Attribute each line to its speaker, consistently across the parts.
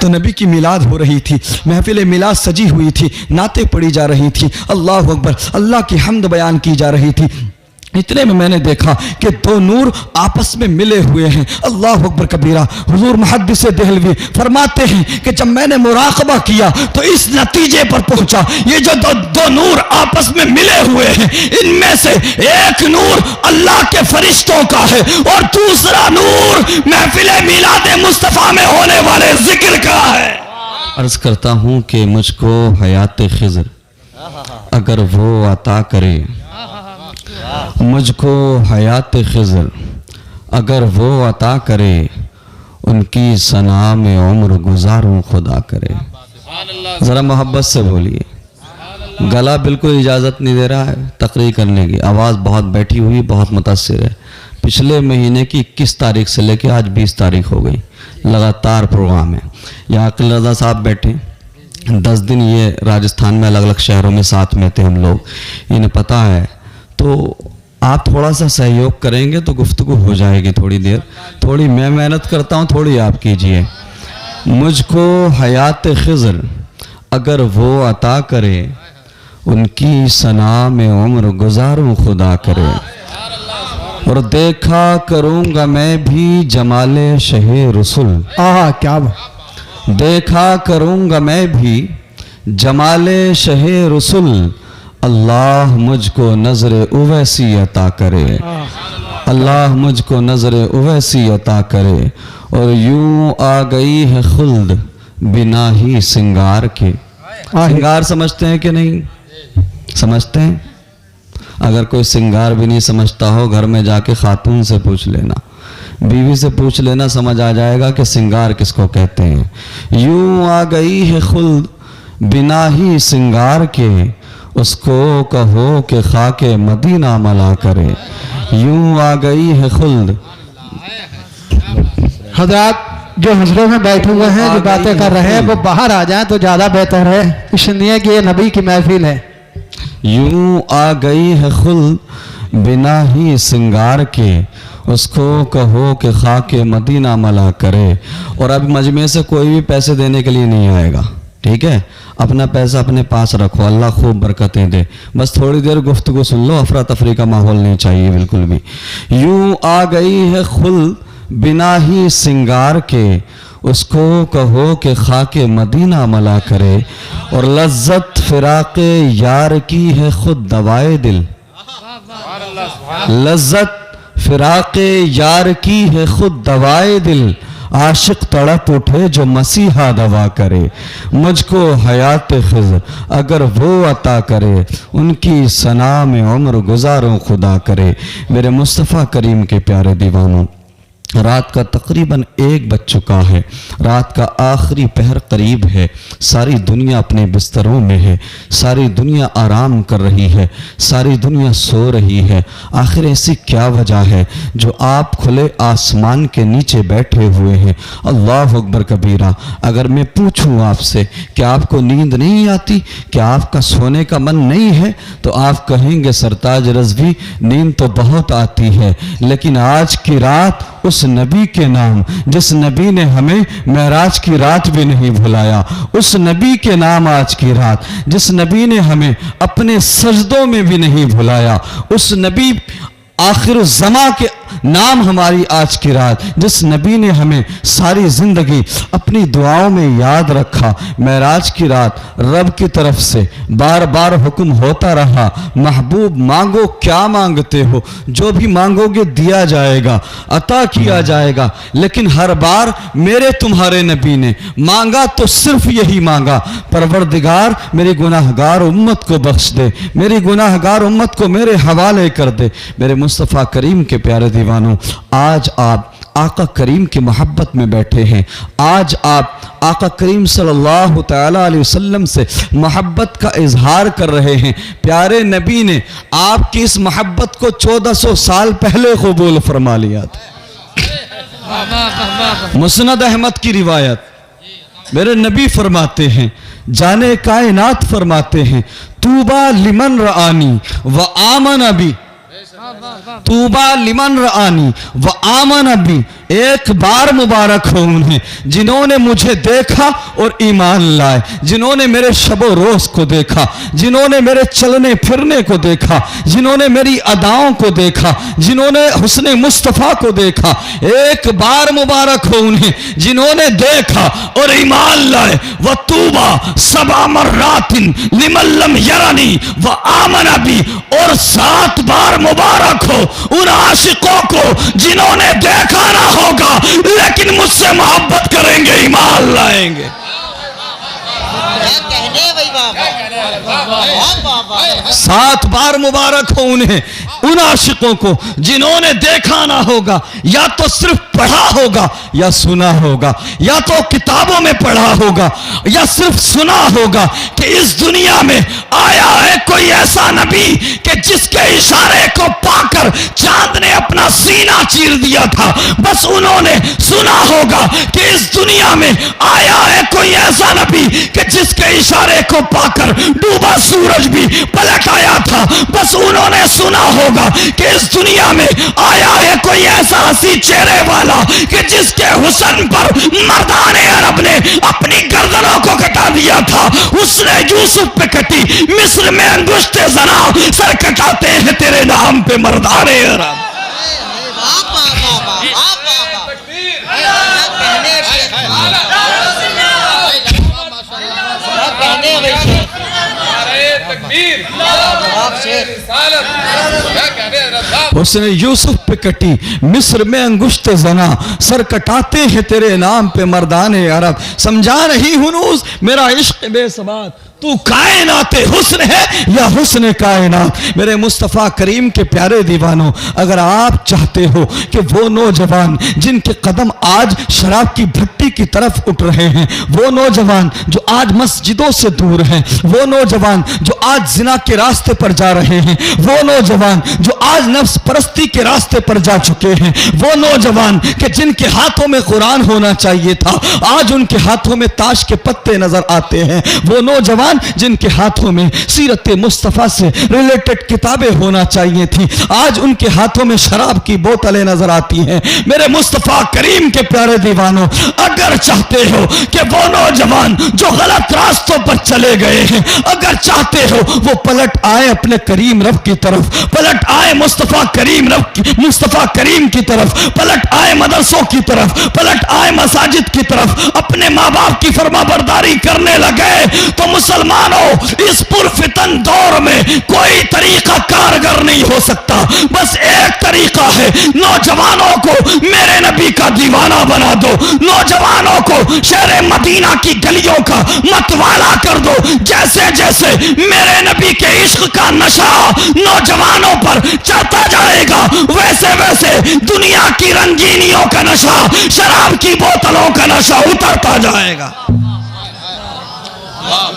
Speaker 1: تو نبی کی میلاد ہو رہی تھی، محفل میلاد سجی ہوئی تھی، نعتیں پڑھی جا رہی تھی، اللہ اکبر، اللہ کی حمد بیان کی جا رہی تھی۔ اتنے میں نے دیکھا کہ دو نور آپس میں ملے ہوئے ہیں، اللہ اکبر کبیرہ۔ حضور محدث دہلوی فرماتے ہیں کہ جب میں نے مراقبہ کیا تو اس نتیجے پر پہنچا، یہ جو دو نور آپس میں ملے ہوئے ہیں، ان میں سے ایک نور اللہ کے فرشتوں کا ہے اور دوسرا نور محفل میلاد مصطفیٰ میں ہونے والے ذکر کا ہے۔
Speaker 2: عرض کرتا ہوں کہ مجھ کو حیات خضر اگر وہ عطا کرے، مجھ کو حیات خضر اگر وہ عطا کرے، ان کی ثنا میں عمر گزاروں خدا کرے۔ ذرا محبت سے بولیے، گلا بالکل اجازت نہیں دے رہا ہے تقریر کرنے کی، آواز بہت بیٹھی ہوئی، بہت متاثر ہے۔ پچھلے مہینے کی 21 تاریخ سے لے کے آج 20 تاریخ ہو گئی، لگاتار پروگرام ہے۔ یہاں عقیل رضا صاحب بیٹھے 10 دن، یہ راجستھان میں الگ الگ شہروں میں ساتھ میں تھے ہم لوگ، انہیں پتہ ہے۔ تو آپ تھوڑا سا سہیوگ کریں گے تو گفتگو ہو جائے گی تھوڑی دیر، تھوڑی میں محنت کرتا ہوں، تھوڑی آپ کیجئے۔ مجھ کو حیات خضر اگر وہ عطا کرے، ان کی ثنا میں عمر گزاروں خدا کرے، اور دیکھا کروں گا میں بھی جمال شہ رسول،
Speaker 3: کیا
Speaker 2: دیکھا کروں گا میں بھی جمال شہ رسول، اللہ مجھ کو نظر اویسی عطا کرے، اللہ مجھ کو نظر اویسی عطا کرے، اور یوں آ گئی ہے خلد بنا ہی سنگار کے۔ سنگار سمجھتے ہیں کہ نہیں سمجھتے ہیں؟ اگر کوئی سنگار بھی نہیں سمجھتا ہو، گھر میں جا کے خاتون سے پوچھ لینا، بیوی سے پوچھ لینا، سمجھ آ جائے گا کہ سنگار کس کو کہتے ہیں۔ یوں آ گئی ہے خلد بنا ہی سنگار کے، اس کو کہو کہ خاک مدینہ ملا کرے، یوں آ گئی ہے خلد۔
Speaker 3: حضرات جو حضروں میں بیٹھے ہوئے ہیں، جو باتیں کر رہے ہیں، وہ باہر آ جائیں تو زیادہ بہتر ہے، اس لیے کہ یہ نبی کی محفل ہے۔
Speaker 2: یوں آ گئی ہے خلد بنا ہی سنگار کے، اس کو کہو کہ خاک مدینہ ملا کرے۔ اور اب مجمع سے کوئی بھی پیسے دینے کے لیے نہیں آئے گا، ٹھیک ہے؟ اپنا پیسہ اپنے پاس رکھو، اللہ خوب برکتیں دے۔ بس تھوڑی دیر گفتگو سن لو، افراتفری کا ماحول نہیں چاہیے بالکل بھی۔ یوں آ گئی ہے خلد بنا ہی سنگار کے، اس کو کہو کہ خاک مدینہ ملا کرے، اور لذت فراق یار کی ہے خود دوائے دل، لذت فراق یار کی ہے خود دوائے دل، عاشق تڑپ اٹھے جو مسیحا دوا کرے، مجھ کو حیات خضر اگر وہ عطا کرے، ان کی ثنا میں عمر گزاروں خدا کرے۔ میرے مصطفیٰ کریم کے پیارے دیوانوں، رات کا تقریباً 1 بج چکا ہے، رات کا آخری پہر قریب ہے، ساری دنیا اپنے بستروں میں ہے، ساری دنیا آرام کر رہی ہے، ساری دنیا سو رہی ہے۔ آخر ایسی کیا وجہ ہے جو آپ کھلے آسمان کے نیچے بیٹھے ہوئے ہیں؟ اللہ اکبر کبیرہ۔ اگر میں پوچھوں آپ سے کہ آپ کو نیند نہیں آتی، کہ آپ کا سونے کا من نہیں ہے، تو آپ کہیں گے سرتاج رضوی نیند تو بہت آتی ہے، لیکن آج کی رات اس نبی کے نام، جس نبی نے ہمیں معراج کی رات بھی نہیں بھلایا، اس نبی کے نام آج کی رات، جس نبی نے ہمیں اپنے سجدوں میں بھی نہیں بھلایا، اس نبی آخر الزماں کے نام ہماری آج کی رات، جس نبی نے ہمیں ساری زندگی اپنی دعاؤں میں یاد رکھا۔ معراج کی رات رب کی طرف سے بار بار حکم ہوتا رہا، محبوب مانگو کیا مانگتے ہو، جو بھی مانگو گے دیا جائے گا، عطا کیا جائے گا۔ لیکن ہر بار میرے تمہارے نبی نے مانگا تو صرف یہی مانگا، پروردگار میری گناہگار امت کو بخش دے، میری گناہگار امت کو میرے حوالے کر دے۔ میرے مصطفیٰ کریم کے پیارے دیوانوں، آج آپ آقا کریم کی محبت میں بیٹھے ہیں، آج آپ آقا کریم صلی اللہ تعالیٰ علیہ وسلم سے محبت کا اظہار کر رہے ہیں۔ پیارے نبی نے آپ کی اس محبت کو 1400 سال پہلے قبول فرما لیا تھا۔ مسند احمد کی روایت، میرے نبی فرماتے ہیں، جانے کائنات فرماتے ہیں، طوبیٰ لمن رآنی وآمن بی، طوبیٰ لمن رآنی وآمن بی،
Speaker 1: ایک بار مبارک ہو انہیں جنہوں نے مجھے دیکھا اور ایمان لائے, جنہوں نے میرے شب و روز کو دیکھا, جنہوں نے میرے چلنے پھرنے کو دیکھا, جنہوں نے میری اداؤں کو دیکھا, جنہوں نے حسن مصطفیٰ کو دیکھا. ایک بار مبارک ہو انہیں جنہوں نے دیکھا اور ایمان لائے. وَطُوبَى سَبْعَ مَرَّاتٍ لِمَن لَّمْ يَرَنِي وَآمَنَ بِي, اور 7 بار مبارک ہو ان عاشقوں کو جنہوں نے دیکھا نہ ہوگا لیکن مجھ سے محبت کریں گے, ایمان لائیں گے. 7 بار مبارک ہو انہیں ان عاشقوں کو جنہوں نے دیکھا نہ ہوگا, یا تو صرف پڑھا ہوگا یا سنا ہوگا, یا تو کتابوں میں پڑھا ہوگا یا صرف سنا ہوگا کہ اس دنیا میں آیا ہے کوئی ایسا نبی کہ جس کے اشارے کو پا کر چاند نے اپنا سینہ چیر دیا تھا. بس انہوں نے سنا ہوگا کہ اس دنیا میں آیا ہے کوئی ایسا نبی کہ جس کے اشارے کو پا کر ڈوبا سورج بھی پلٹ آیا تھا. بس انہوں نے سنا ہوگا کہ اس دنیا میں آیا ہے کوئی ایسا ہنسی چہرے والا کہ جس کے حسن پر مردان عرب نے اپنی گردنوں کو کٹا دیا تھا. اس نے یوسف پہ کٹی, مصر میں انگشت زنا, سر کٹاتے ہیں تیرے نام پہ مردان عرب. اس نے یوسف پہ کٹی, مصر میں انگشت زنا, سر کٹاتے ہیں تیرے نام پہ مردان عرب. سمجھا نہیں ہنوز میرا عشق بے ثبات, تو کائنات حسن ہے یا حسن کائنات. میرے مصطفیٰ کریم کے پیارے دیوانوں, اگر آپ چاہتے ہو کہ وہ نوجوان جن کے قدم آج شراب کی بھٹی کی طرف اٹھ رہے ہیں, وہ نوجوان جو آج مسجدوں سے دور ہیں, وہ نوجوان جو آج زنا کے راستے پر جا رہے ہیں, وہ نوجوان جو آج نفس پرستی کے راستے پر جا چکے ہیں, وہ نوجوان کہ جن کے ہاتھوں میں قرآن ہونا چاہیے تھا آج ان کے ہاتھوں میں تاش کے پتے نظر آتے ہیں, وہ نوجوان جن کے ہاتھوں میں سیرت مصطفیٰ سے ریلیٹڈ کتابیں ہونا چاہیے تھیں آج ان کے ہاتھوں میں شراب کی بوتلیں نظر آتی ہیں. میرے مصطفیٰ کریم کے پیارے دیوانوں, اگر چاہتے ہو کہ وہ نوجوان جو غلط راستوں پر چلے گئے ہیں, اگر چاہتے ہو وہ پلٹ آئے اپنے کریم رب کی طرف, پلٹ آئے مصطفیٰ کریم کی طرف, پلٹ آئے مدرسوں کی طرف, پلٹ آئے مساجد کی طرف, اپنے ماں باپ کی فرما برداری کرنے لگے, تو مسلمانوں اس پرفتن دور میں کوئی طریقہ کارگر نہیں ہو سکتا. بس ایک طریقہ ہے, نوجوانوں کو میرے نبی کا دیوانہ بنا دو, نوجوانوں کو شہر مدینہ کی گلیوں کا متوالا کر دو. جیسے جیسے میرے نبی کے عشق کا نشہ نوجوانوں پر چڑھتا جائے گا, ویسے ویسے دنیا کی رنگینیوں کا نشہ, شراب کی بوتلوں کا نشہ اترتا جائے گا.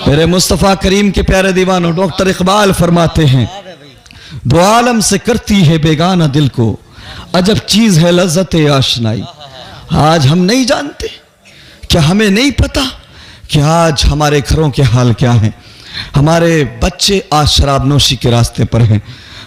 Speaker 1: میرے مصطفیٰ کریم کے پیارے دیوانوں, ڈاکٹر اقبال فرماتے ہیں, دو عالم سے کرتی ہے بیگانہ دل کو, عجب چیز ہے لذت آشنائی. آج ہم نہیں جانتے, کیا ہمیں نہیں پتا کہ آج ہمارے گھروں کے حال کیا ہیں. ہمارے بچے آج شراب نوشی کے راستے پر ہیں,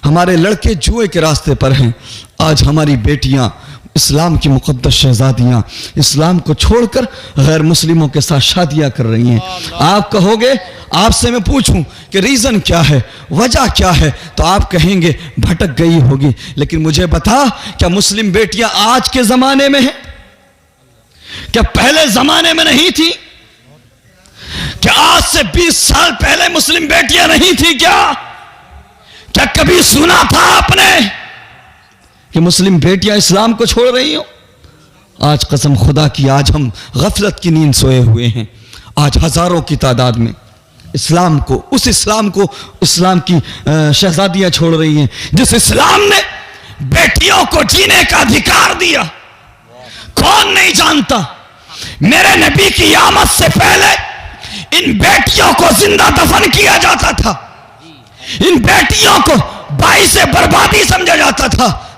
Speaker 1: ہمارے لڑکے جوئے کے راستے پر ہیں, آج ہماری بیٹیاں اسلام کی مقدس شہزادیاں اسلام کو چھوڑ کر غیر مسلموں کے ساتھ شادیاں کر رہی ہیں. آپ کہو گے, آپ سے میں پوچھوں کہ ریزن کیا ہے, وجہ کیا ہے, تو آپ کہیں گے بھٹک گئی ہوگی. لیکن مجھے بتا, کیا مسلم بیٹیاں آج کے زمانے میں ہیں؟ کیا پہلے زمانے میں نہیں تھی؟ کیا آج سے 20 سال پہلے مسلم بیٹیاں نہیں تھی؟ کیا کبھی سنا تھا آپ نے کہ مسلم بیٹیاں اسلام کو چھوڑ رہی ہوں؟ آج قسم خدا کی, آج ہم غفلت کی نیند سوئے ہوئے ہیں. آج ہزاروں کی تعداد میں اسلام کو, اس اسلام کو, اسلام کی شہزادیاں چھوڑ رہی ہیں جس اسلام نے بیٹیوں کو جینے کا ادھیکار دیا. کون نہیں جانتا, میرے نبی کی آمد سے پہلے ان بیٹیوں کو زندہ دفن کیا جاتا تھا, ان بیٹیوں کو باعث بربادی سمجھا جاتا تھا.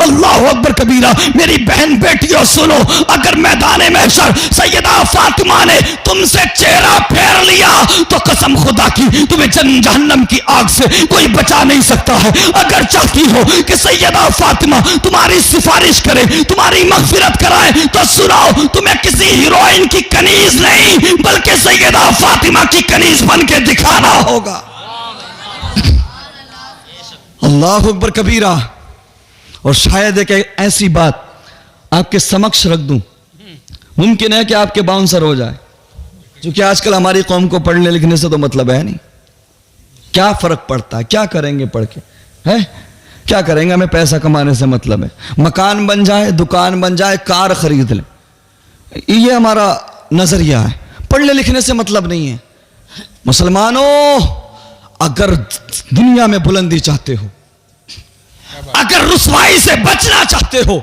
Speaker 1: اللہ اکبر کبیرہ. میری بہن بیٹیوں سنو, اگر میدان محشر سیدہ فاطمہ نے تم سے چہرہ پھیر لیا تو قسم خدا کی تمہیں جہنم کی آگ سے کوئی بچا نہیں سکتا ہے. اگر چاہتی ہو کہ سیدہ فاطمہ تمہاری سفارش کرے, تمہاری مغفرت کرائے, تو سناؤ, تمہیں کسی ہیروئن کی کنیز نہیں بلکہ سیدہ فاطمہ کی کنیز بن کے دکھانا ہوگا. اللہ اکبر کبیرہ. اور شاید ایک ایسی بات آپ کے سمکش رکھ دوں, ممکن ہے کہ آپ کے باؤنسر ہو جائے, کیونکہ آج کل ہماری قوم کو پڑھنے لکھنے سے تو مطلب ہے نہیں. کیا فرق پڑتا ہے, کیا کریں گے پڑھ کے, ہے کیا کریں گے, ہمیں پیسہ کمانے سے مطلب ہے. مکان بن جائے, دکان بن جائے, کار خرید لیں, یہ ہمارا نظریہ ہے. پڑھنے لکھنے سے مطلب نہیں ہے. مسلمانوں, اگر دنیا میں بلندی چاہتے ہو, اگر رسوائی سے بچنا چاہتے ہو,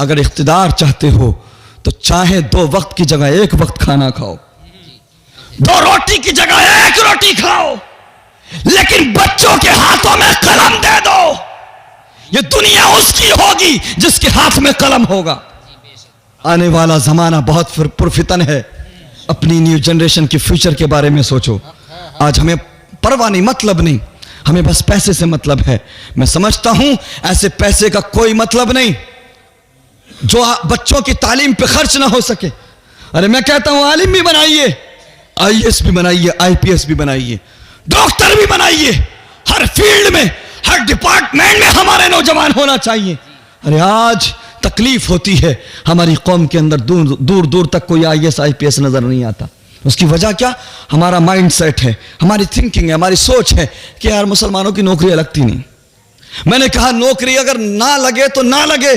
Speaker 1: اگر اقتدار چاہتے ہو, تو چاہے 2 وقت کی جگہ 1 وقت کھانا کھاؤ, 2 روٹی کی جگہ 1 روٹی کھاؤ, لیکن بچوں کے ہاتھوں میں قلم دے دو. یہ دنیا اس کی ہوگی جس کے ہاتھ میں قلم ہوگا. آنے والا زمانہ بہت پرفتن ہے. اپنی نیو جنریشن کی فیوچر کے بارے میں سوچو. آج ہمیں پرواہ نہیں, مطلب نہیں, ہمیں بس پیسے سے مطلب ہے. میں سمجھتا ہوں ایسے پیسے کا کوئی مطلب نہیں جو بچوں کی تعلیم پہ خرچ نہ ہو سکے. ارے میں کہتا ہوں عالم بھی بنائیے, IAS بھی بنائیے, IPS بھی بنائیے, ڈاکٹر بھی بنائیے. ہر فیلڈ میں, ہر ڈپارٹمنٹ میں ہمارے نوجوان ہونا چاہیے. ارے آج تکلیف ہوتی ہے ہماری قوم کے اندر, دور دور تک کوئی IAS IPS نظر نہیں آتا. اس کی وجہ کیا؟ ہمارا مائنڈ سیٹ ہے, ہماری تھنکنگ ہے, ہماری سوچ ہے کہ یار مسلمانوں کی نوکریاں لگتی نہیں. میں نے کہا نوکری اگر نہ لگے تو نہ لگے.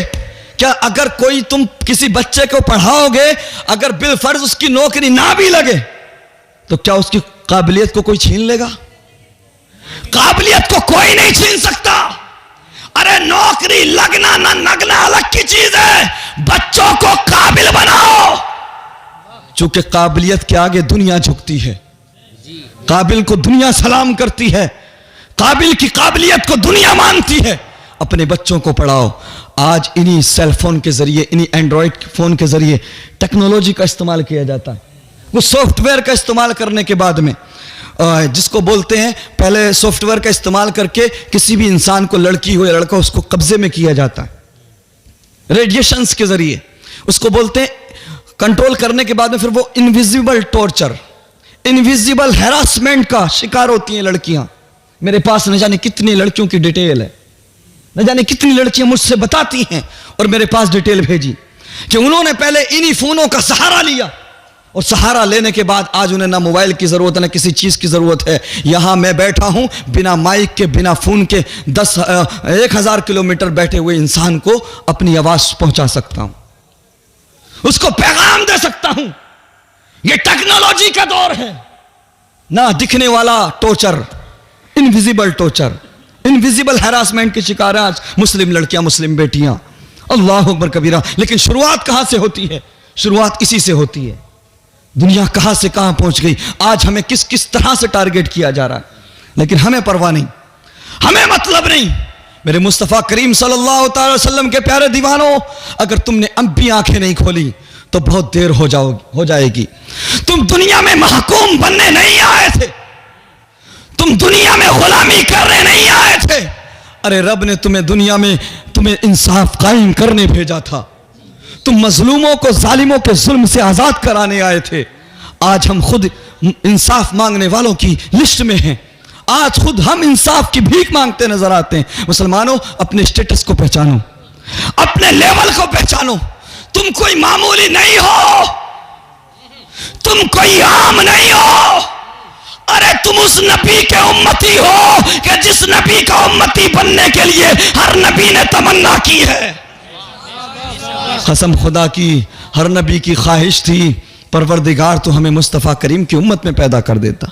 Speaker 1: کیا اگر کوئی تم کسی بچے کو پڑھاؤ گے, اگر بالفرض اس کی نوکری نہ بھی لگے, تو کیا اس کی قابلیت کو کوئی چھین لے گا؟ قابلیت کو کوئی نہیں چھین سکتا. ارے نوکری لگنا نہ لگنا الگ کی چیز ہے, بچوں کو قابل بناؤ. چونکہ قابلیت کے آگے دنیا جھکتی ہے, قابل کو دنیا سلام کرتی ہے, قابل کی قابلیت کو دنیا مانتی ہے. اپنے بچوں کو پڑھاؤ. آج انہی سیل فون کے ذریعے, انہی اینڈرائڈ فون کے ذریعے ٹیکنالوجی کا استعمال کیا جاتا ہے. وہ سافٹ ویئر کا استعمال کرنے کے بعد میں, جس کو بولتے ہیں, پہلے سافٹ ویئر کا استعمال کر کے کسی بھی انسان کو, لڑکی ہو یا لڑکا, اس کو قبضے میں کیا جاتا ہے ریڈیشنز کے ذریعے. اس کو بولتے ہیں کنٹرول کرنے کے بعد میں پھر وہ انویزیبل ٹارچر, انویزیبل ہیراسمنٹ کا شکار ہوتی ہیں لڑکیاں. میرے پاس نہ جانے کتنی لڑکیوں کی ڈیٹیل ہے, نہ جانے کتنی لڑکیاں مجھ سے بتاتی ہیں اور میرے پاس ڈیٹیل بھیجی کہ انہوں نے پہلے انہی فونوں کا سہارا لیا, اور سہارا لینے کے بعد آج انہیں نہ موبائل کی ضرورت ہے, نہ کسی چیز کی ضرورت ہے. یہاں میں بیٹھا ہوں, بنا مائک کے, بنا فون کے, 1000 کلومیٹر بیٹھے ہوئے انسان کو اپنی آواز پہنچا سکتا ہوں, اس کو پیغام دے سکتا ہوں. یہ ٹیکنالوجی کا دور ہے. نہ دکھنے والا torture, invisible torture, invisible harassment کے شکار ہیں آج مسلم لڑکیاں, مسلم بیٹیاں. اللہ اکبر کبیرہ. لیکن شروعات کہاں سے ہوتی ہے؟ شروعات اسی سے ہوتی ہے. دنیا کہاں سے کہاں پہنچ گئی. آج ہمیں کس کس طرح سے ٹارگٹ کیا جا رہا ہے, لیکن ہمیں پرواہ نہیں, ہمیں مطلب نہیں. میرے مصطفیٰ کریم صلی اللہ تعالی وسلم کے پیارے دیوانوں, اگر تم نے اب بھی آنکھیں نہیں کھولی تو بہت دیر ہو جائے گی. تم دنیا میں محکوم بننے نہیں آئے تھے, تم دنیا میں غلامی کرنے نہیں آئے تھے. ارے رب نے تمہیں دنیا میں تمہیں انصاف قائم کرنے بھیجا تھا. تم مظلوموں کو, ظالموں کے ظلم سے آزاد کرانے آئے تھے. آج ہم خود انصاف مانگنے والوں کی لسٹ میں ہیں. آج خود ہم انصاف کی بھیک مانگتے نظر آتے ہیں. مسلمانوں, اپنے اسٹیٹس کو پہچانو, اپنے لیول کو پہچانو. تم کوئی معمولی نہیں ہو, تم کوئی عام نہیں ہو. ارے تم اس نبی کے امتی ہو کہ جس نبی کا امتی بننے کے لیے ہر نبی نے تمنا کی ہے. قسم خدا کی, ہر نبی کی خواہش تھی پروردگار تو ہمیں مصطفیٰ کریم کی امت میں پیدا کر دیتا.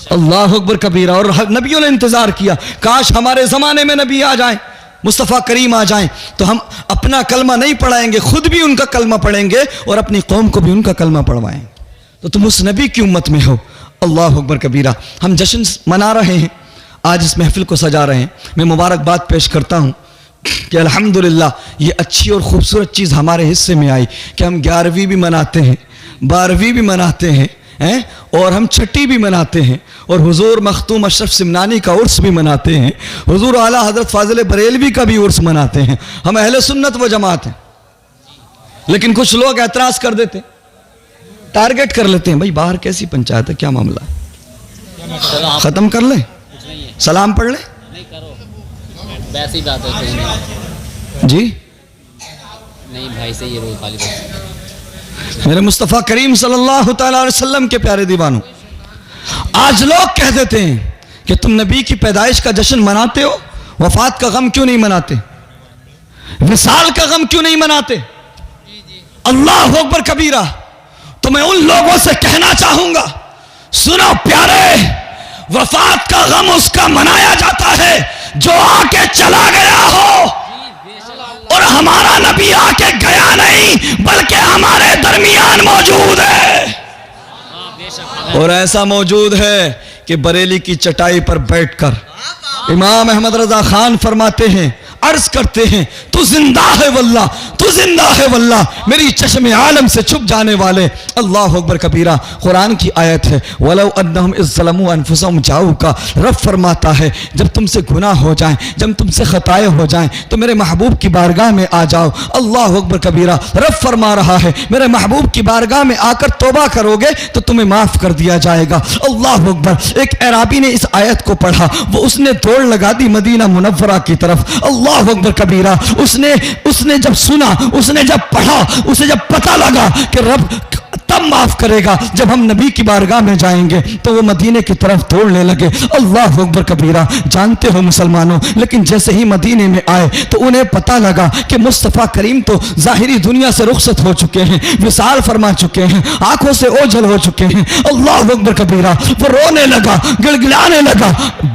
Speaker 1: اللہ اکبر کبیرہ. اور نبیوں نے انتظار کیا, کاش ہمارے زمانے میں نبی آ جائیں, مصطفیٰ کریم آ جائیں, تو ہم اپنا کلمہ نہیں پڑھائیں گے, خود بھی ان کا کلمہ پڑھیں گے اور اپنی قوم کو بھی ان کا کلمہ پڑھوائیں. تو تم اس نبی کی امت میں ہو. اللہ اکبر کبیرہ. ہم جشن منا رہے ہیں, آج اس محفل کو سجا رہے ہیں. میں مبارکباد پیش کرتا ہوں کہ الحمدللہ یہ اچھی اور خوبصورت چیز ہمارے حصے میں آئی کہ ہم 11ویں بھی مناتے ہیں, 12ویں بھی مناتے ہیں, اور ہم چھٹی بھی مناتے ہیں, اور حضور مختوم اشرف سمنانی کا عرس بھی مناتے ہیں, حضور اعلیٰ حضرت فاضل بریلوی کا بھی عرس مناتے ہیں. ہم اہل سنت و جماعت ہیں. لیکن کچھ لوگ اعتراض کر دیتے ہیں, ٹارگٹ کر لیتے ہیں, بھائی باہر کیسی پنچایت ہے, کیا معاملہ ہے, ختم کر لیں, سلام پڑھ لیں.
Speaker 4: ویسی بات ہے
Speaker 1: جی
Speaker 4: نہیں بھائی سے یہ روز خالی
Speaker 1: میرے مصطفیٰ کریم صلی اللہ تعالی علیہ وسلم کے پیارے دیوانوں, آج لوگ کہہ دیتے ہیں کہ تم نبی کی پیدائش کا جشن مناتے ہو, وفات کا غم کیوں نہیں مناتے, وصال کا غم کیوں نہیں مناتے. اللہ اکبر کبیرہ. تو میں ان لوگوں سے کہنا چاہوں گا, سنو پیارے, وفات کا غم اس کا منایا جاتا ہے جو آ کے چلا گیا ہو, اور ہمارا نبی آ کے گیا نہیں بلکہ ہمارے درمیان موجود ہے. اور ایسا موجود ہے کہ بریلی کی چٹائی پر بیٹھ کر امام احمد رضا خان فرماتے ہیں, عرض کرتے ہیں, تو زندہ ہے واللہ, تو زندہ ہے واللہ, میری چشم عالم سے چھپ جانے والے. اللہ اکبر کبیرہ. قرآن کی آیت ہے, وَلَوْ أَنَّهُمْ إِذْ ظَلَمُوا أَنفُسَهُمْ جَاءُوكَ. رب فرماتا ہے جب تم سے گناہ ہو جائیں, جب تم سے خطائیں ہو جائیں تو میرے محبوب کی بارگاہ میں آ جاؤ. اللہ اکبر کبیرہ. رب فرما رہا ہے میرے محبوب کی بارگاہ میں آ کر توبہ کرو گے تو تمہیں معاف کر دیا جائے گا. اللہ اکبر. ایک اعرابی نے اس آیت کو پڑھا, وہ اس نے دوڑ لگا دی مدینہ منورہ کی طرف. اللہ اکبر کبیرہ. اس نے جب سنا, اس نے جب پڑھا, اسے جب پتہ لگا کہ رب تب معاف کرے گا جب ہم نبی کی بارگاہ میں جائیں گے, تو وہ مدینے کی طرف دوڑنے لگے. اللہ اکبر کبیرہ. جانتے ہو مسلمانوں, لیکن جیسے ہی مدینے میں آئے تو انہیں پتہ لگا کہ مصطفیٰ کریم تو ظاہری دنیا سے رخصت ہو چکے ہیں, وصال فرما چکے ہیں, آنکھوں سے اوجھل ہو چکے ہیں. اللہ اکبر کبیرہ. وہ رونے لگا, گڑگڑانے لگا,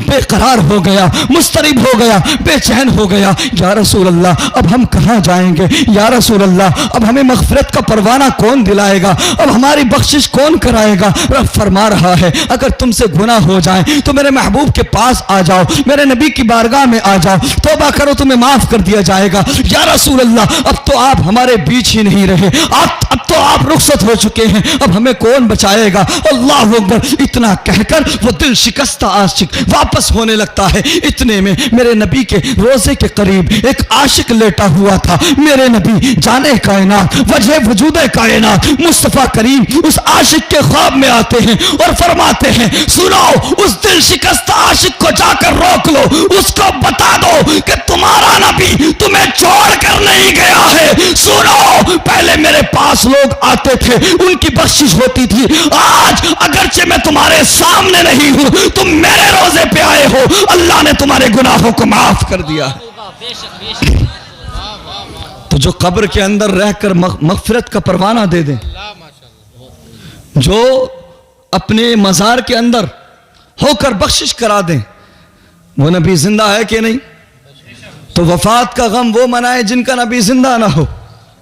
Speaker 1: بے قرار ہو گیا, مضطرب ہو گیا, بے چین ہو گیا. یا رسول اللہ, اب ہم کہاں جائیں گے؟ یا رسول اللہ, اب ہمیں مغفرت کا پروانہ کون دلائے گا؟ اب ہماری بخشش کون کرائے گا؟ رب فرما رہا ہے اگر تم سے گناہ ہو جائیں تو میرے محبوب کے پاس آ جاؤ, میرے نبی کی بارگاہ میں آ جاؤ, توبہ کرو, تمہیں معاف کر دیا جائے گا. یا رسول اللہ, اب تو آپ ہمارے بیچ ہی نہیں رہے, اب تو آپ رخصت ہو چکے ہیں, اب ہمیں کون بچائے گا؟ اللہ اکبر. اتنا کہہ کر وہ دل شکستہ عاشق واپس ہونے لگتا ہے. اتنے میں میرے نبی کے روزے کے قریب ایک عاشق لیٹا ہوا تھا. میرے نبی جانے کائنات, وجہ وجود کائنات مصطفیٰ کریم اس عاشق کے خواب میں آتے ہیں اور فرماتے ہیں, سنو, اس دل شکستہ عاشق کو جا کر روک لو, اس کو بتا دو کہ تمہارا نبی تمہیں چھوڑ کر نہیں گیا ہے. سنو, پہلے میرے پاس لوگ آتے تھے, ان کی بخشش ہوتی تھی. آج اگرچہ میں تمہارے سامنے نہیں ہوں, تم میرے روزے پہ آئے ہو, اللہ نے تمہارے گناہوں کو معاف کر دیا. تو جو قبر کے اندر رہ کر مغفرت کا پروانہ دے دیں, جو اپنے مزار کے اندر ہو کر بخشش کرا دیں, وہ نبی زندہ ہے کہ نہیں؟ تو وفات کا غم وہ منائے جن کا نبی زندہ نہ ہو.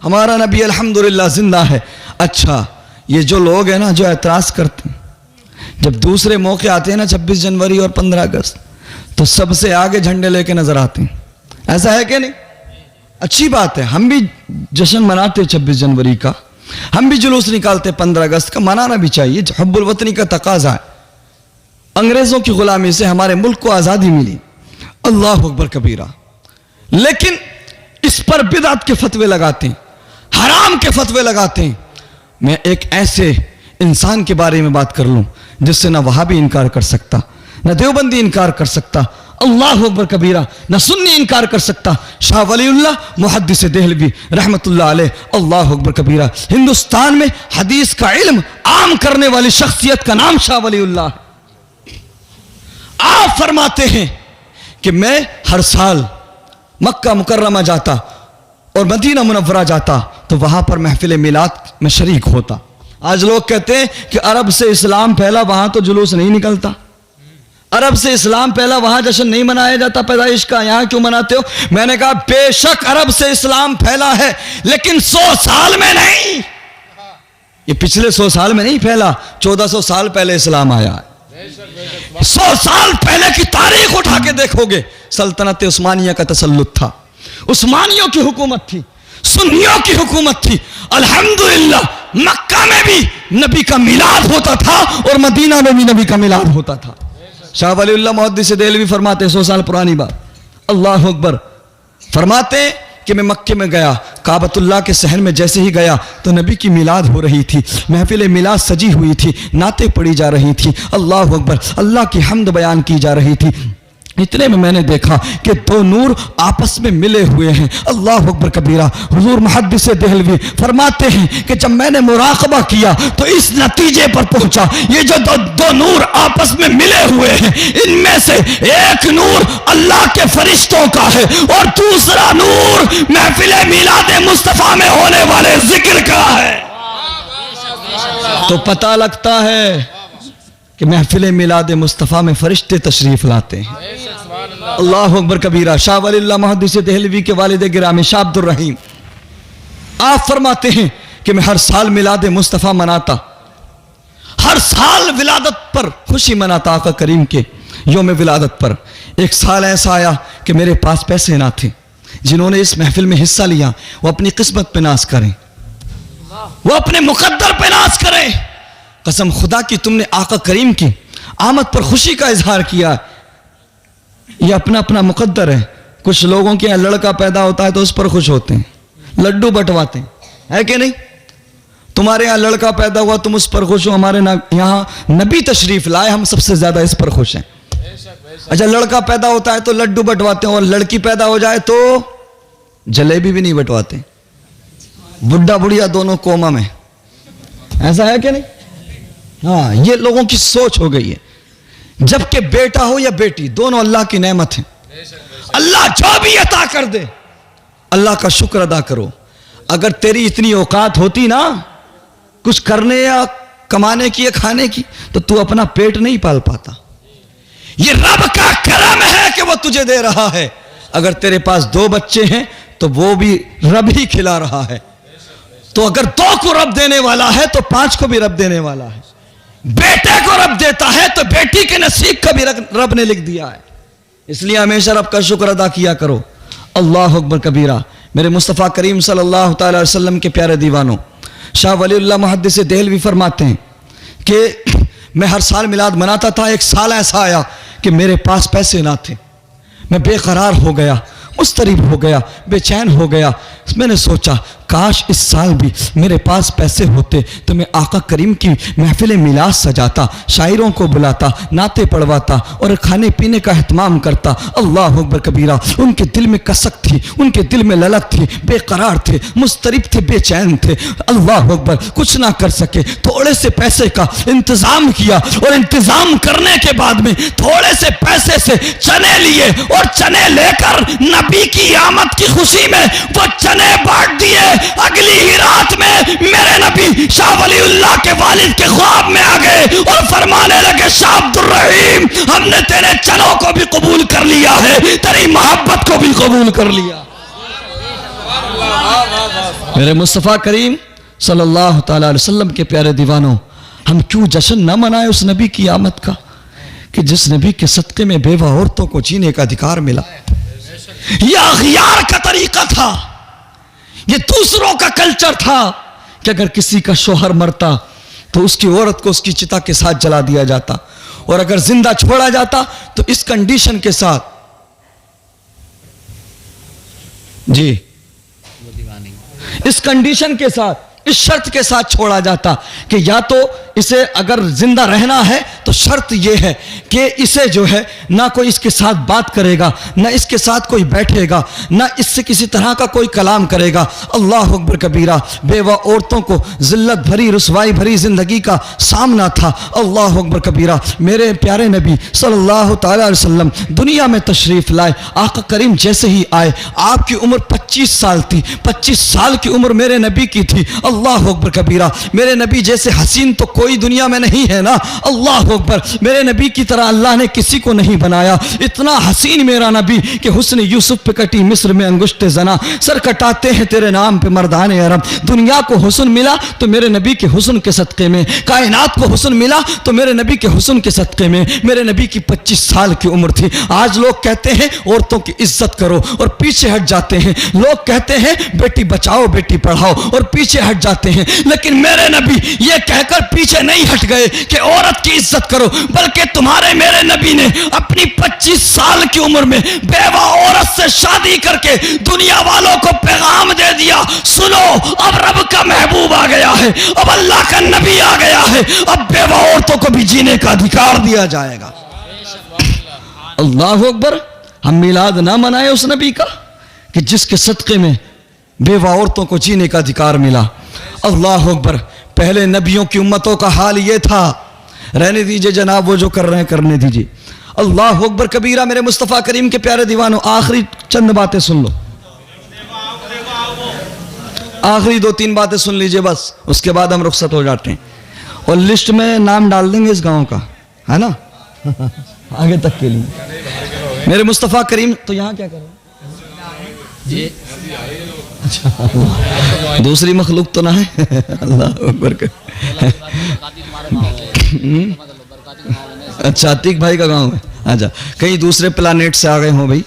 Speaker 1: ہمارا نبی الحمدللہ زندہ ہے. اچھا, یہ جو لوگ ہیں نا جو اعتراض کرتے ہیں, جب دوسرے موقع آتے ہیں نا 26 جنوری اور 15 اگست, تو سب سے آگے جھنڈے لے کے نظر آتے ہیں. ایسا ہے کہ نہیں؟ اچھی بات ہے, ہم بھی جشن مناتے 26 جنوری کا, ہم بھی جلوس نکالتے 15 اگست کا, منانا بھی چاہیے, حب الوطنی کا تقاضا ہے. انگریزوں کی غلامی سے ہمارے ملک کو آزادی ملی. اللہ اکبر کبیرہ. لیکن اس پر بدعت کے فتوے لگاتے ہیں, حرام کے فتوے لگاتے ہیں. میں ایک ایسے انسان کے بارے میں بات کر لوں جس سے نہ وہابی انکار کر سکتا, نہ دیوبندی انکار کر سکتا, اللہ اکبر کبیرہ, نہ سنی انکار کر سکتا, شاہ ولی اللہ محدث دہلوی رحمت اللہ علیہ. اللہ اکبر کبیرہ. ہندوستان میں حدیث کا علم عام کرنے والی شخصیت کا نام شاہ ولی اللہ ہے. آپ فرماتے ہیں کہ میں ہر سال مکہ مکرمہ جاتا اور مدینہ منورہ جاتا تو وہاں پر محفل میلاد میں شریک ہوتا. آج لوگ کہتے ہیں کہ عرب سے اسلام پھیلا, وہاں تو جلوس نہیں نکلتا, عرب سے اسلام پہلا, وہاں جشن نہیں منایا جاتا پیدائش کا, یہاں کیوں مناتے ہو؟ میں نے کہا بے شک عرب سے اسلام پھیلا ہے, لیکن 100 سال میں نہیں. یہ پچھلے 100 سال میں نہیں پھیلا, 1400 سال پہلے اسلام آیا ہے. 100 سال پہلے کی تاریخ اٹھا کے دیکھو گے، سلطنت عثمانیہ کا تسلط تھا، عثمانیوں کی حکومت تھی، سنیوں کی حکومت تھی۔ الحمدللہ مکہ میں بھی نبی کا میلاد ہوتا تھا اور مدینہ میں بھی نبی کا میلاد ہوتا تھا۔ شاہ ولی اللہ محدث دہلوی فرماتے ہیں 100 سال پرانی بات، اللہ اکبر، فرماتے ہیں کہ میں مکے میں گیا، کعبۃ اللہ کے صحن میں جیسے ہی گیا تو نبی کی میلاد ہو رہی تھی، محفل میلاد سجی ہوئی تھی، نعتیں پڑھی جا رہی تھی، اللہ اکبر، اللہ کی حمد بیان کی جا رہی تھی۔ اتنے میں نے دیکھا کہ دو نور آپس میں ملے ہوئے ہیں، اللہ اکبر کبیرہ۔ حضور محدث دہلوی فرماتے ہیں کہ جب میں نے مراقبہ کیا تو اس نتیجے پر پہنچا، یہ جو دو نور آپس میں ملے ہوئے ہیں، ان میں سے ایک نور اللہ کے فرشتوں کا ہے اور دوسرا نور محفل میلاد مصطفیٰ میں ہونے والے ذکر کا ہے۔ تو پتہ لگتا ہے کہ محفل میلاد مصطفیٰ میں فرشتے تشریف لاتے ہیں، اللہ اکبر کبیرہ۔ شاہ ولی اللہ محدث دہلوی کے والد گرامی شاہ عبد الرحیم آپ فرماتے ہیں کہ میں ہر سال میلاد مصطفیٰ مناتا، ہر سال ولادت پر خوشی مناتا، آقا کریم کے یوم ولادت پر۔ ایک سال ایسا آیا کہ میرے پاس پیسے نہ تھے، جنہوں نے اس محفل میں حصہ لیا وہ اپنی قسمت پہ ناز کریں، وہ اپنے مقدر پہ ناز کریں۔ قسم خدا کی تم نے آقا کریم کی آمد پر خوشی کا اظہار کیا، یہ اپنا اپنا مقدر ہے۔ کچھ لوگوں کے یہاں لڑکا پیدا ہوتا ہے تو اس پر خوش ہوتے ہیں، لڈو بٹواتے ہیں، ہے کہ نہیں؟ تمہارے یہاں لڑکا پیدا ہوا تم اس پر خوش ہو، ہمارے یہاں نبی تشریف لائے ہم سب سے زیادہ اس پر خوش ہیں۔ اچھا لڑکا پیدا ہوتا ہے تو لڈو بٹواتے ہیں، اور لڑکی پیدا ہو جائے تو جلیبی بھی نہیں بٹواتے، بڈھا بڑھیا دونوں کوما میں، ایسا ہے کہ نہیں؟ ہاں، یہ لوگوں کی سوچ ہو گئی ہے۔ جبکہ بیٹا ہو یا بیٹی دونوں اللہ کی نعمت ہیں، اللہ جو بھی عطا کر دے اللہ کا شکر ادا کرو۔ اگر تیری اتنی اوقات ہوتی نا کچھ کرنے یا کمانے کی یا کھانے کی تو تو اپنا پیٹ نہیں پال پاتا۔ یہ رب کا کرم ہے کہ وہ تجھے دے رہا ہے۔ اگر تیرے پاس 2 بچے ہیں تو وہ بھی رب ہی کھلا رہا ہے، تو اگر 2 کو رب دینے والا ہے تو 5 کو بھی رب دینے والا ہے۔ بیٹے کو رب دیتا ہے تو بیٹی کے نصیب کا بھی رب نے لکھ دیا ہے، اس لیے ہمیشہ رب کا شکر ادا کیا کرو۔ اللہ اکبر کبیرہ۔ میرے مصطفیٰ کریم صلی اللہ تعالی علیہ وسلم کے پیارے دیوانوں، شاہ ولی اللہ محدث دہلوی فرماتے ہیں کہ میں ہر سال میلاد مناتا تھا، ایک سال ایسا آیا کہ میرے پاس پیسے نہ تھے، میں بے قرار ہو گیا، مضطرب ہو گیا، بے چین ہو گیا۔ میں نے سوچا کاش اس سال بھی میرے پاس پیسے ہوتے تو میں آقا کریم کی محفل میلاد سجاتا، شاعروں کو بلاتا، نعتیں پڑھواتا اور کھانے پینے کا اہتمام کرتا۔ اللہ اکبر کبیرہ۔ ان کے دل میں کسک تھی، ان کے دل میں للک تھی، بے قرار تھے، مضطرب تھے، بے چین تھے۔ اللہ اکبر، کچھ نہ کر سکے، تھوڑے سے پیسے کا انتظام کیا اور انتظام کرنے کے بعد میں تھوڑے سے پیسے سے چنے لیے اور چنے لے کر نبی کی آمد کی خوشی میں وہ چنے بانٹ دیے۔ اگلی ہی رات میں میرے نبی شاہ ولی اللہ کے والد کے خواب میں آ گئے اور فرمانے لگے شاہ عبد الرحیم ہم نے تیرے چنوں کو بھی قبول کر لیا ہے، تیری محبت کو بھی قبول کر لیا۔ میرے مصطفیٰ کریم صلی اللہ تعالی علیہ وسلم کے پیارے دیوانوں، ہم کیوں جشن نہ منائے اس نبی کی آمد کا کہ جس نبی کے صدقے میں بیوہ عورتوں کو جینے کا ادھیکار ملا۔ یہ اغیار کا طریقہ تھا، یہ دوسروں کا کلچر تھا کہ اگر کسی کا شوہر مرتا تو اس کی عورت کو اس کی چتا کے ساتھ جلا دیا جاتا، اور اگر زندہ چھوڑا جاتا تو اس کنڈیشن کے ساتھ جی اس کنڈیشن کے ساتھ، اس شرط کے ساتھ چھوڑا جاتا کہ یا تو اسے اگر زندہ رہنا ہے تو شرط یہ ہے کہ اسے جو ہے نہ کوئی اس کے ساتھ بات کرے گا، نہ اس کے ساتھ کوئی بیٹھے گا، نہ اس سے کسی طرح کا کوئی کلام کرے گا۔ اللہ اکبر کبیرہ۔ بیوہ عورتوں کو ذلت بھری، رسوائی بھری زندگی کا سامنا تھا۔ اللہ اکبر کبیرہ۔ میرے پیارے نبی صلی اللہ تعالی علیہ وسلم دنیا میں تشریف لائے، آقا کریم جیسے ہی آئے، آپ کی عمر 25 سال تھی، 25 سال کی عمر میرے نبی کی تھی۔ اللہ اکبر کبیرہ. میرے نبی جیسے حسین تو کوئی دنیا میں نہیں ہے نا. اللہ اکبر. میرے نبی کی طرح اللہ نے کسی کو نہیں بنایا. اتنا حسین میرا نبی کہ حسن یوسف پہ کٹی مصر میں انگشت زنا. سر کٹاتے ہیں تیرے نام پہ مردان عرب. دنیا کو حسن ملا تو میرے نبی کے حسن کے صدقے میں. کائنات کو حسن ملا تو میرے نبی کے حسن کے صدقے میں. میرے نبی کی 25 سال کی عمر تھی. آج لوگ کہتے ہیں عورتوں کی عزت کرو اور پیچھے ہٹ جاتے ہیں. لوگ کہتے ہیں بیٹی بچاؤ بیٹی پڑھاؤ اور پیچھے ہٹ جاتے ہیں. لیکن میرے نبی یہ کہہ کر پیچھے نہیں ہٹ گئے کہ عورت کی عزت کرو, بلکہ تمہارے میرے نبی نے اپنی 25 سال کی عمر میں بیوہ عورت سے شادی کر کے دنیا والوں کو پیغام دے دیا, سنو اب رب کا محبوب آ گیا ہے, اب اللہ کا نبی آ گیا ہے, اب بیوہ عورتوں کو بھی جینے کا ادھیکار دیا جائے گا. اللہ اکبر. ہم میلاد نہ منائے اس نبی کا کہ جس کے صدقے میں بیوہ عورتوں کو جینے کا ادھیکار ملا. اللہ اکبر. پہلے نبیوں کی امتوں کا حال یہ تھا. رہنے دیجئے جناب, وہ جو کر رہے ہیں کرنے دیجئے. اللہ اکبر کبیرہ. میرے مصطفیٰ کریم کے پیارے دیوانوں, آخری چند باتیں سن لو, آخری 2-3 باتیں سن لیجئے بس, اس کے بعد ہم رخصت ہو جاتے ہیں. اور لسٹ میں نام ڈال دیں گے اس گاؤں کا, ہے نا, آگے تک کے لیے. میرے مصطفیٰ کریم تو یہاں کیا کر رہے ہیں جی؟ اچھا, دوسری مخلوق تو نہ ہے. اللہ اکبر. اچھا, عتیق بھائی کا گاؤں ہے. اچھا, کہیں دوسرے پلانیٹ سے آ گئے ہوں بھائی,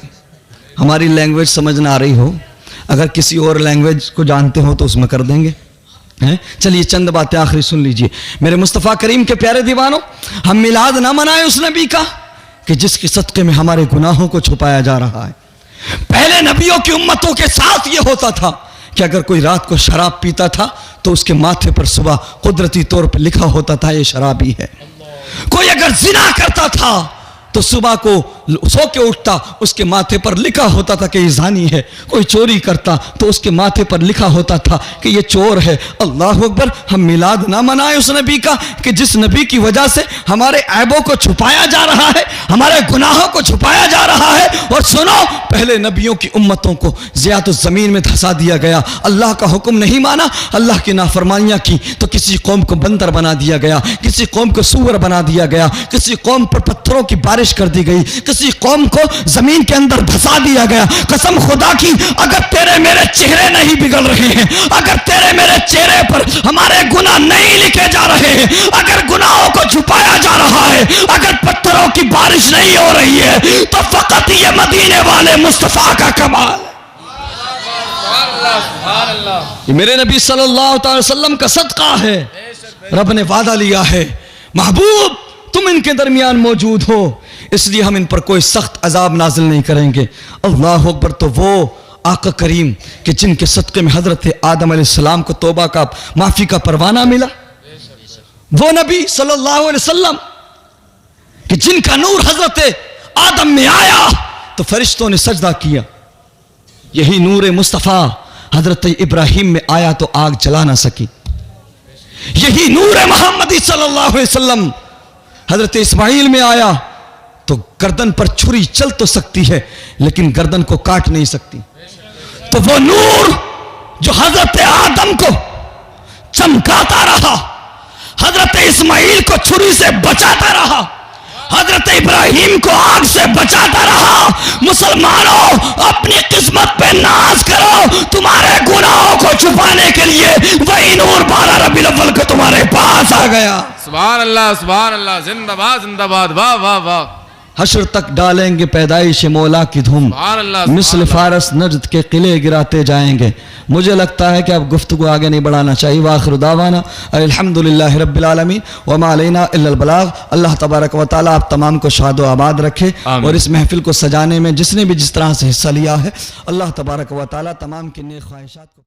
Speaker 1: ہماری لینگویج سمجھ نہ آ رہی ہو. اگر کسی اور لینگویج کو جانتے ہو تو اس میں کر دیں گے. چلیے چند باتیں آخری سن لیجئے. میرے مصطفیٰ کریم کے پیارے دیوانوں, ہم میلاد نہ منائے اس نبی کا کہ جس کے صدقے میں ہمارے گناہوں کو چھپایا جا رہا ہے. پہلے نبیوں کی امتوں کے ساتھ یہ ہوتا تھا کہ اگر کوئی رات کو شراب پیتا تھا تو اس کے ماتھے پر صبح قدرتی طور پر لکھا ہوتا تھا یہ شرابی ہے. کوئی اگر زنا کرتا تھا تو صبح کو سو کے اٹھتا, اس کے ماتھے پر لکھا ہوتا تھا کہ یہ زانی ہے. کوئی چوری کرتا تو اس کے ماتھے پر لکھا ہوتا تھا کہ یہ چور ہے. اللہ اکبر. ہم میلاد نہ منائے اس نبی کا کہ جس نبی کی وجہ سے ہمارے عیبوں کو چھپایا جا رہا ہے, ہمارے گناہوں کو چھپایا جا رہا ہے. اور سنو, پہلے نبیوں کی امتوں کو زیادہ زمین میں دھسا دیا گیا. اللہ کا حکم نہیں مانا, اللہ کی نافرمانیاں کی تو کسی قوم کو بندر بنا دیا گیا, کسی قوم کو سور بنا دیا گیا, کسی قوم پر پتھروں کی بارش کر دی گئی, کسی قوم کو زمین کے اندر دھسا دیا گیا. قسم خدا کی, اگر تیرے میرے چہرے نہیں بگڑ رہے ہیں, اگر تیرے میرے چہرے پر ہمارے گناہ نہیں لکھے جا رہے ہیں, اگر گناہوں کو چھپایا جا رہا ہے, اگر پتھروں کی بارش نہیں ہو رہی ہے, تو فقط یہ مدینے والے مصطفیٰ کا کمال. یہ میرے نبی صلی اللہ علیہ وسلم کا صدقہ ہے. رب نے وعدہ لیا ہے, محبوب تم ان کے درمیان موجود ہو, اس لیے ہم ان پر کوئی سخت عذاب نازل نہیں کریں گے. اللہ اکبر. تو وہ آقا کریم کہ جن کے صدقے میں حضرت آدم علیہ السلام کو توبہ کا معافی کا پروانہ ملا, وہ نبی صلی اللہ علیہ وسلم کہ جن کا نور حضرت آدم میں آیا تو فرشتوں نے سجدہ کیا. یہی نور مصطفیٰ حضرت ابراہیم میں آیا تو آگ جلا نہ سکی. یہی نور محمدی صلی اللہ علیہ وسلم حضرت اسماعیل میں آیا تو گردن پر چھری چل تو سکتی ہے لیکن گردن کو کاٹ نہیں سکتی. تو وہ نور جو حضرت آدم کو چمکاتا رہا, حضرت اسماعیل کو چھری سے بچاتا رہا, حضرت ابراہیم کو آگ سے بچاتا رہا. مسلمانوں, اپنی قسمت پہ ناز کرو, تمہارے گناہوں کو چھپانے کے لیے وہی نور 12 ربیع الاول کو تمہارے پاس آ گیا.
Speaker 5: سبحان اللہ, سبحان اللہ, زندہ باد, زندہ باد, واہ واہ واہ.
Speaker 1: حشر تک ڈالیں گے پیدائش مولا کی دھوم,
Speaker 5: سبحان اللہ,
Speaker 1: مثل فارس نجد کے قلعے گراتے جائیں گے. مجھے لگتا ہے کہ اب گفتگو آگے نہیں بڑھانا چاہیے. وآخر دعوانا الحمدللہ رب العالمین وما علینا الا البلاغ. اللہ تبارک و تعالیٰ آپ تمام کو شاد و آباد رکھے, اور اس محفل کو سجانے میں جس نے بھی جس طرح سے حصہ لیا ہے اللہ تبارک و تعالیٰ تمام کی نیک خواہشات کو